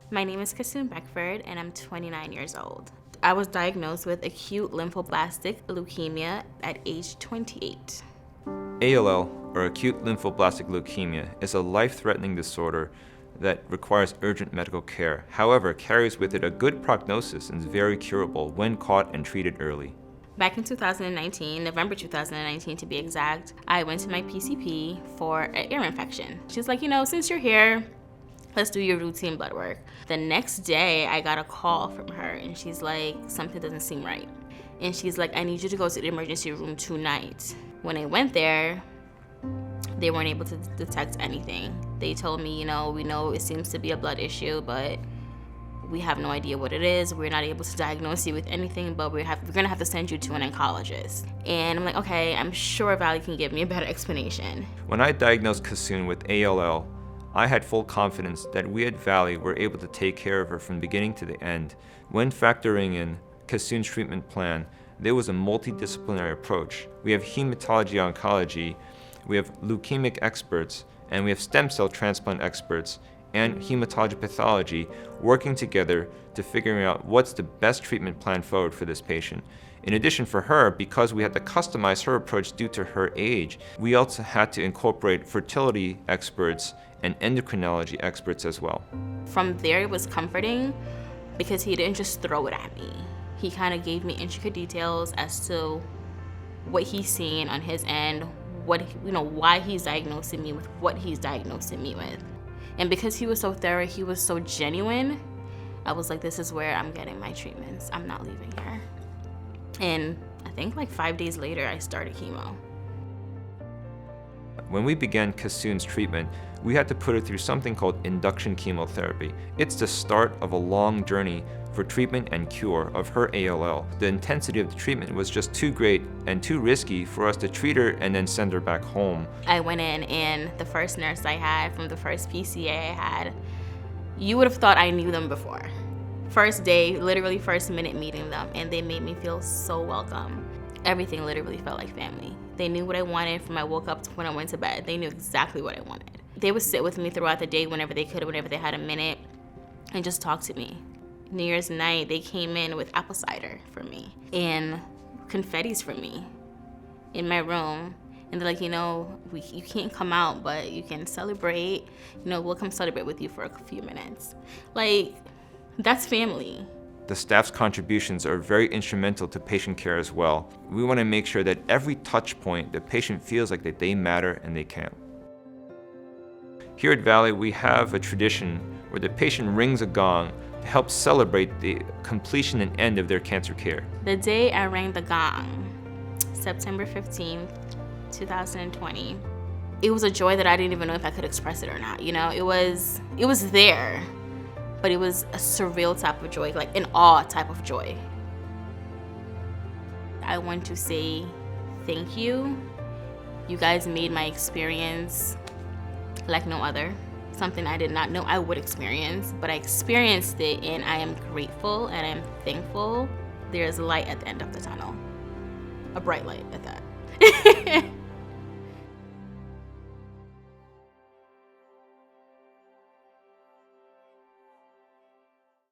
My name is Kessoon Beckford, and I'm 29 years old. I was diagnosed with acute lymphoblastic leukemia at age 28. ALL, or acute lymphoblastic leukemia, is a life-threatening disorder that requires urgent medical care. However, carries with it a good prognosis and is very curable when caught and treated early. Back in 2019, November 2019 to be exact, I went to my PCP for an ear infection. She's like, since you're here, let's do your routine blood work. The next day, I got a call from her, and she's like, something doesn't seem right. And she's like, I need you to go to the emergency room tonight. When I went there, they weren't able to detect anything. They told me, we know it seems to be a blood issue, but we have no idea what it is. We're not able to diagnose you with anything, but we're gonna have to send you to an oncologist. And I'm like, okay, I'm sure Valley can give me a better explanation. When I diagnosed Kessoon with ALL, I had full confidence that we at Valley were able to take care of her from beginning to the end. When factoring in Kessoon's treatment plan, there was a multidisciplinary approach. We have hematology oncology, we have leukemic experts, and we have stem cell transplant experts and hematology pathology working together to figuring out what's the best treatment plan forward for this patient. In addition, for her, because we had to customize her approach due to her age, we also had to incorporate fertility experts and endocrinology experts as well. From there, it was comforting because he didn't just throw it at me. He kind of gave me intricate details as to what he's seeing on his end, why he's diagnosing me with what he's diagnosing me with. And because he was so thorough, he was so genuine, I was like, this is where I'm getting my treatments. I'm not leaving here. And I think like 5 days later, I started chemo. When we began Kessoon's treatment, we had to put her through something called induction chemotherapy. It's the start of a long journey for treatment and cure of her ALL. The intensity of the treatment was just too great and too risky for us to treat her and then send her back home. I went in, and the first nurse I had from the first PCA I had, you would have thought I knew them before. First day, literally first minute meeting them, and they made me feel so welcome. Everything literally felt like family. They knew what I wanted from I woke up to when I went to bed. They knew exactly what I wanted. They would sit with me throughout the day whenever they could, whenever they had a minute, and just talk to me. New Year's night, they came in with apple cider for me and confettis for me in my room. And they're like, you can't come out, but you can celebrate. We'll come celebrate with you for a few minutes. Like, that's family. The staff's contributions are very instrumental to patient care as well. We want to make sure that every touch point, the patient feels like that they matter and they count. Here at Valley, we have a tradition where the patient rings a gong to help celebrate the completion and end of their cancer care. The day I rang the gong, September 15th, 2020, it was a joy that I didn't even know if I could express it or not. It was there, but it was a surreal type of joy, like an awe type of joy. I want to say thank you. You guys made my experience like no other. Something I did not know I would experience, but I experienced it, and I am grateful and I am thankful. There's light at the end of the tunnel. A bright light at that.